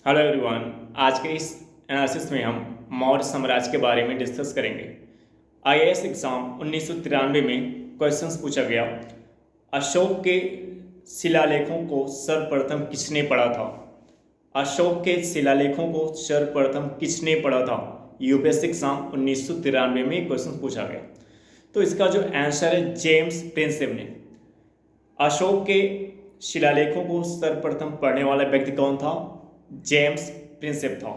Hello everyone. आज के इस एनालिसिस में हम मौर्य साम्राज्य के बारे में डिस्कस करेंगे। आईएएस एग्जाम 1993 में क्वेश्चंस पूछा गया। अशोक के शिलालेखों को सर्वप्रथम किसने पढ़ा था? अशोक के शिलालेखों को सर्वप्रथम किसने पढ़ा था? यूपीएससी एग्जाम 1993 में क्वेश्चन पूछा गया। तो इसका जो आंसर है जेम्स प्रिंसेप ने। अशोक के शिलालेखों को सर्वप्रथम पढ़ने वाला व्यक्ति कौन था? जेम्स प्रिंसेप था।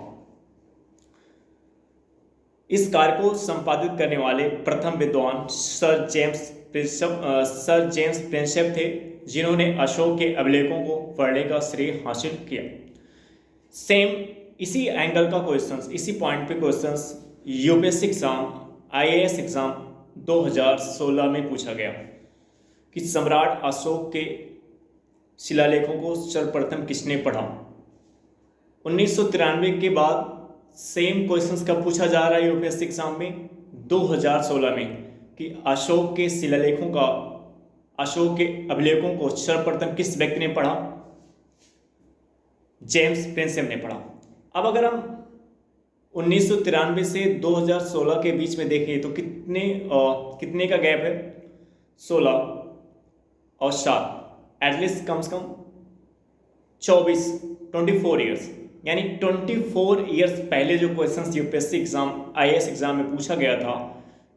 इस कार्य को संपादित करने वाले प्रथम विद्वान सर जेम्स प्रिंसेप थे, जिन्होंने अशोक के अभिलेखों को पढ़ने का श्रेय हासिल किया। सेम इसी एंगल का क्वेश्चंस, इसी पॉइंट पे questions UPSC exam IAS exam 2016 में पूछा गया कि सम्राट अशोक के शिलालेखों को सर्वप्रथम किसने पढ़ा। 1993 के बाद सेम क्वेश्चंस कब पूछा जा रहा है यूपीएससी एग्जाम में? 2016 में, कि अशोक के शिलालेखों का, अशोक के अभिलेखों को सर्वप्रथम किस व्यक्ति ने पढ़ा? जेम्स प्रिंसेप ने पढ़ा। अब अगर हम 1993 से 2016 के बीच में देखें तो कितने का गैप है? 16 और 7, एटलीस्ट कम से कम 24 ईयर्स, यानी 24 ईयर्स पहले जो questions UPSC exam IAS exam में पूछा गया था,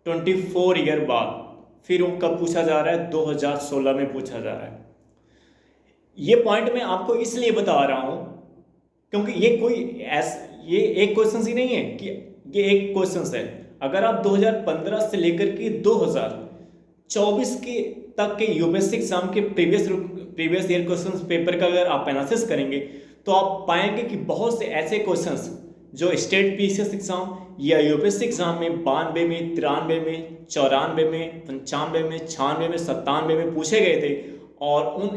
24 ईयर बाद फिर वो कब पूछा जा रहा है? 2016 में पूछा जा रहा है। ये पॉइंट मैं आपको इसलिए बता रहा हूं क्योंकि ये एक क्वेश्चन ही नहीं है कि ये एक क्वेश्चन है। अगर आप 2015 से लेकर के 2024 के तक के यूपीएससी एग्जाम के प्रीवियस ईयर क्वेश्चन पेपर का अगर आप एनालिसिस करेंगे तो आप पाएंगे कि बहुत से ऐसे क्वेश्चंस जो स्टेट पीसीएस एग्जाम या यूपीएससी एग्जाम में 92 में, 93 में, 94 में, 95 में, 96 में, 97 में पूछे गए थे, और उन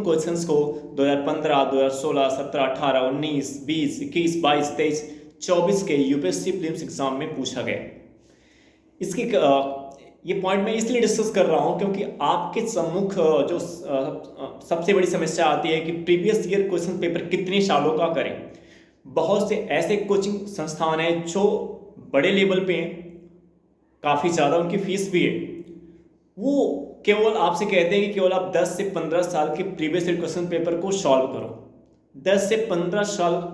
क्वेश्चंस को 2015, 2016, 17, 18, 19, 20, 21, 22, 23, 24 के यूपीएससी प्रीलिम्स एग्जाम में पूछा गया। इसकी ये पॉइंट मैं इसलिए डिस्कस कर रहा हूं क्योंकि आपके सम्मुख जो सबसे बड़ी समस्या आती है कि प्रीवियस ईयर क्वेश्चन पेपर कितने सालों का करें। बहुत से ऐसे कोचिंग संस्थान हैं जो बड़े लेवल पे हैं, काफ़ी ज़्यादा उनकी फीस भी है, वो केवल आपसे कहते हैं कि केवल आप 10 से 15 साल के प्रीवियस ईयर क्वेश्चन पेपर को सॉल्व करो। 10 से 15 साल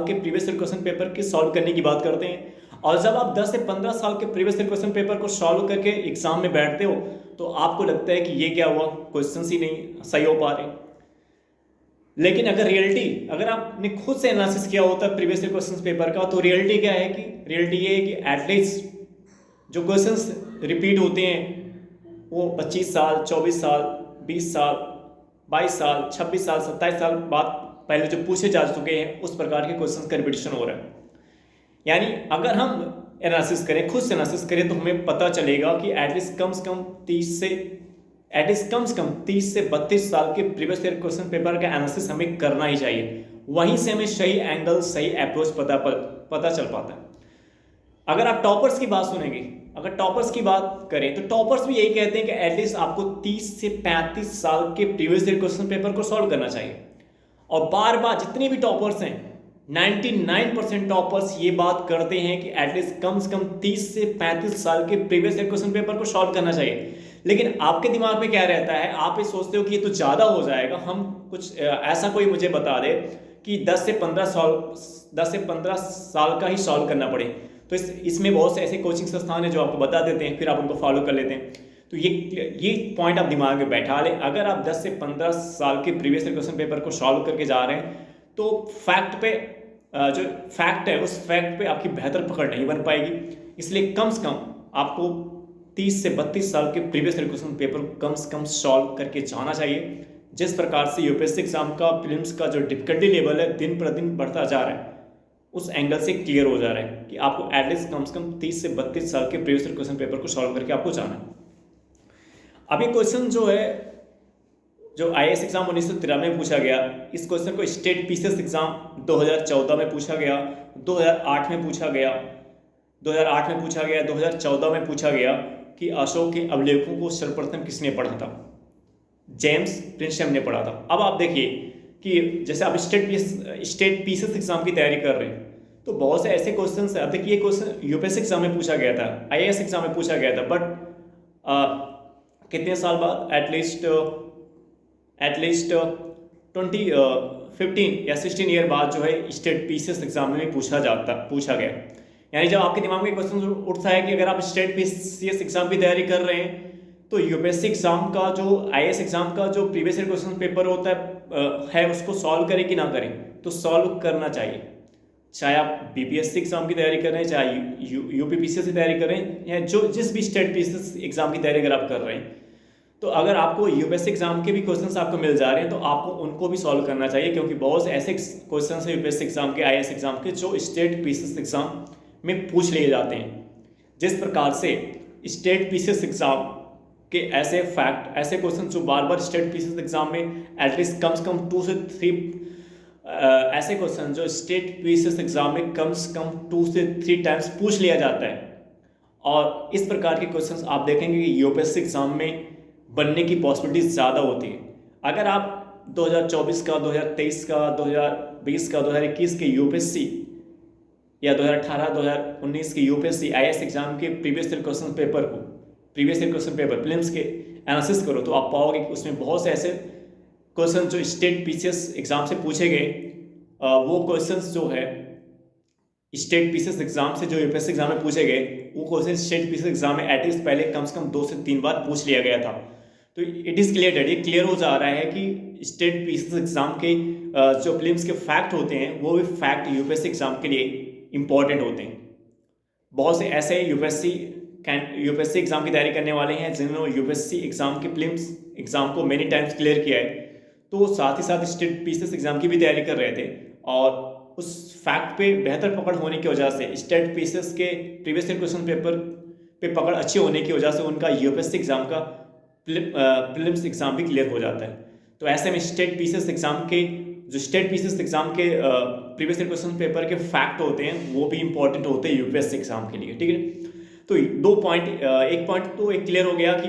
के प्रीवियस ईयर क्वेश्चन पेपर के सॉल्व करने की बात करते हैं, और जब आप 10 से 15 साल के प्रीवियस ईयर क्वेश्चन पेपर को सॉल्व करके एग्जाम में बैठते हो तो आपको लगता है कि ये क्या हुआ, क्वेश्चंस ही नहीं सही हो पा रहे। लेकिन अगर आपने खुद से एनालिसिस किया होता प्रीवियस ईयर क्वेश्चन पेपर का, तो रियलिटी क्या है? कि रियलिटी ये है कि एटलीस्ट जो क्वेश्चंस रिपीट होते हैं वो 25 साल, 24 साल, 20 साल, 22 साल, 26 साल, 27 साल बाद पहले जो पूछे जा चुके हैं उस प्रकार के क्वेश्चन का रिपीटिशन हो रहा है। यानी अगर हम एनालिसिस करें, खुद से एनालिसिस करें, तो हमें पता चलेगा कि एटलीस्ट कम से कम 30 से 32 साल के प्रीवियस ईयर क्वेश्चन पेपर का एनालिसिस हमें करना ही चाहिए। वहीं से हमें सही एंगल, सही अप्रोच पता चल पाता है। अगर आप टॉपर्स की बात सुनेंगे, अगर टॉपर्स की बात करें तो टॉपर्स भी यही कहते हैं कि एटलीस्ट आपको 30 से 35 साल के प्रीवियस ईयर क्वेश्चन पेपर को सॉल्व करना चाहिए। और बार बार जितने भी टॉपर्स हैं, 99% टॉपर्स ये बात करते हैं कि एटलीस्ट कम से कम 30 से 35 साल के प्रीवियस ईयर क्वेश्चन पेपर को सॉल्व करना चाहिए। लेकिन आपके दिमाग में क्या रहता है? आप ये सोचते हो कि ये तो ज़्यादा हो जाएगा, हम कुछ ऐसा कोई मुझे बता दे कि 10 से 15 साल का ही सॉल्व करना पड़े। तो इसमें बहुत से ऐसे कोचिंग संस्थान हैं जो आपको बता देते हैं, फिर आप उनको फॉलो कर लेते हैं। तो ये पॉइंट आप दिमाग में बैठा लें। अगर आप 10 से 15 साल के प्रीवियस ईयर क्वेश्चन पेपर को सॉल्व करके जा रहे हैं तो जो फैक्ट है उस फैक्ट पे आपकी बेहतर पकड़ नहीं बन पाएगी। इसलिए कम से कम आपको 30 से 32 साल के प्रीवियस ईयर क्वेश्चन पेपर कम से कम सॉल्व करके जाना चाहिए। जिस प्रकार से यूपीएससी एग्जाम का प्रीलिम्स का जो डिफिकल्टी लेवल है दिन प्रतिदिन बढ़ता जा रहा है, उस एंगल से क्लियर हो जा रहा है कि आपको एटलीस्ट कम से कम 30 से 32 साल के प्रीवियस ईयर क्वेश्चन पेपर को सॉल्व करके आपको जाना है। अभी क्वेश्चन जो है, जो आईएएस एग्जाम 1993 में पूछा गया, इस क्वेश्चन को स्टेट पीसीएस एग्जाम 2014 में पूछा गया, 2008 में पूछा गया, 2014 में पूछा गया कि अशोक के अभिलेखों को सर्वप्रथम किसने पढ़ा था? जेम्स प्रिंसेप ने पढ़ा था। अब आप देखिए कि जैसे आप स्टेट पीसीएस एग्जाम की तैयारी कर रहे हैं, तो बहुत से ऐसे क्वेश्चन है। अब देखिए ये क्वेश्चन यूपीएससी एग्जाम में पूछा गया था, आईएएस एग्जाम में पूछा गया था, बट कितने साल बाद, एटलीस्ट 15 या 16 ईयर बाद जो है स्टेट पीसीएस एग्जाम में पूछा गया। यानी जब आपके दिमाग में क्वेश्चन उठता है कि अगर आप स्टेट पीसीएस एग्जाम की तैयारी कर रहे हैं तो यूपीएससी एग्जाम का जो आईएएस एग्जाम का जो प्रीवियस ईयर क्वेश्चन पेपर होता है उसको सॉल्व करें कि ना करें, तो सॉल्व करना चाहिए। चाहे आप बीपीएससी एग्जाम की तैयारी कर रहे हैं, चाहे यूपीपीसीएस की तैयारी कर रहे हैं, या जो जिस भी स्टेट पीसीएस एग्जाम की तैयारी अगर आप कर रहे हैं, तो अगर आपको यूपीएससी एग्जाम के भी क्वेश्चंस आपको मिल जा रहे हैं तो आपको उनको भी सॉल्व करना चाहिए, क्योंकि बहुत से ऐसे क्वेश्चंस हैं यूपीएससी एग्जाम के, आईएएस एग्जाम के, जो स्टेट पीसीएस एग्जाम में पूछ लिए जाते हैं। जिस प्रकार से स्टेट पीसीएस एग्जाम के ऐसे फैक्ट, ऐसे क्वेश्चन जो बार बार स्टेट पीसीएस एग्जाम में एटलीस्ट कम से कम 2 से 3 ऐसे क्वेश्चन जो स्टेट पीसीएस एग्जाम में कम से कम 2 से 3 टाइम्स पूछ लिया जाता है, और इस प्रकार के क्वेश्चंस आप देखेंगे कि यूपीएससी एग्जाम में बनने की पॉसिबिलिटी ज़्यादा होती है। अगर आप 2024 का, 2023 का, 2020 का, 2021 के यूपीएससी या 2018, 2019 के यूपीएससी आईएएस एग्जाम के previous year question paper prelims के एनालिसिस करो, तो आप पाओगे कि उसमें बहुत से ऐसे क्वेश्चन जो स्टेट पीसीएस एग्जाम से पूछे गए, वो क्वेश्चंस जो है स्टेट पीसीएस एग्जाम से जो यूपीएससी एग्जाम में पूछे गए, वो क्वेश्चन स्टेट पीसीएस एग्जाम में एटलीस्ट पहले कम से कम 2 से 3 बार पूछ लिया गया था। तो इट इज़ क्लियर, ये क्लियर हो जा रहा है कि स्टेट पीसीएस एग्जाम के जो प्रीलिम्स के फैक्ट होते हैं वो भी फैक्ट यूपीएससी एग्जाम के लिए इंपॉर्टेंट होते हैं। बहुत से ऐसे यूपीएससी एग्जाम की तैयारी करने वाले हैं जिन्होंने यूपीएससी एग्जाम के प्रीलिम्स एग्जाम को मेनी टाइम्स क्लियर किया है, तो साथ ही साथ स्टेट पीसीएस एग्जाम की भी तैयारी कर रहे थे, और उस फैक्ट पे बेहतर पकड़ होने की वजह से, स्टेट पीसीएस के प्रीवियस ईयर क्वेश्चन पेपर पे पकड़ अच्छी होने की वजह से उनका यूपीएससी एग्जाम का प्रीलिम्स एग्जाम भी क्लियर हो जाता है। तो ऐसे में स्टेट पीसीएस एग्जाम के प्रीवियस ईयर क्वेश्चन पेपर के फैक्ट होते हैं वो भी इंपॉर्टेंट होते हैं यूपीएससी एग्जाम के लिए, ठीक है। तो 2 पॉइंट, एक पॉइंट तो एक क्लियर हो गया कि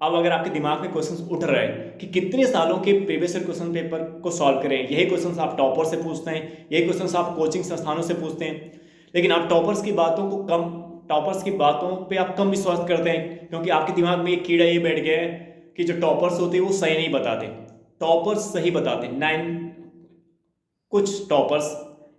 अब अगर आपके दिमाग में क्वेश्चंस उठ रहे हैं कि कितने सालों के प्रीवियस ईयर क्वेश्चन पेपर को सॉल्व करें, यही क्वेश्चंस आप टॉपर से पूछते हैं, यही क्वेश्चंस आप कोचिंग संस्थानों से पूछते हैं, लेकिन आप टॉपर्स की बातों पे आप कम विश्वास करते हैं, क्योंकि आपके दिमाग में एक कीड़ा ये बैठ गया है कि जो टॉपर्स होते हैं वो सही नहीं बताते, टॉपर्स सही बताते हैं। कुछ टॉपर्स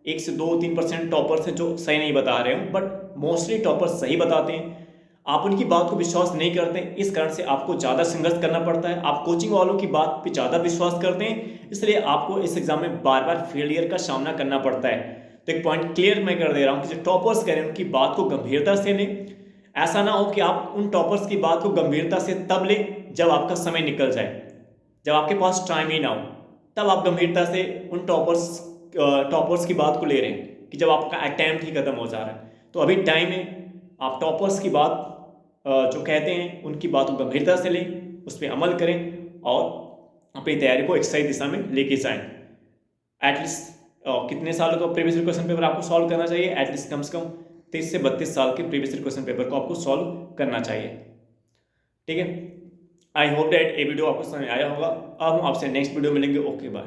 1 से 2-3% टॉपर्स हैं जो सही नहीं बता रहे हैं, बट मोस्टली टॉपर्स सही बताते हैं। आप उनकी बात को विश्वास नहीं करते, इस कारण से आपको ज़्यादा संघर्ष करना पड़ता है। आप कोचिंग वालों की बात पे ज़्यादा विश्वास करते हैं, इसलिए आपको इस एग्जाम में बार बार फेलियर का सामना करना पड़ता है। तो एक पॉइंट क्लियर मैं कर दे रहा हूँ कि जो टॉपर्स कह रहे हैं उनकी बात को गंभीरता से लें। ऐसा ना हो कि आप उन टॉपर्स की बात को गंभीरता से तब लें जब आपका समय निकल जाए, जब आपके पास टाइम ही ना हो, तब आप गंभीरता से उन टॉपर्स की बात को ले रहे हैं कि जब आपका अटेम्प्ट ही खत्म हो जा रहा है। तो अभी टाइम है, आप टॉपर्स की बात जो कहते हैं उनकी बात को गंभीरता से लें, उस पर अमल करें और अपनी तैयारी को एक सही दिशा में लेके जाएं। एटलीस्ट कितने सालों का प्रीवियस ईयर क्वेश्चन पेपर आपको सॉल्व करना चाहिए? एटलीस्ट कम से कम 30 से 32 साल के प्रीवियस ईयर क्वेश्चन पेपर को आपको सॉल्व करना चाहिए, ठीक है। आई होप दैट ये वीडियो आपको समझ आया होगा। अब हम आपसे नेक्स्ट वीडियो मिलेंगे। Okay bye.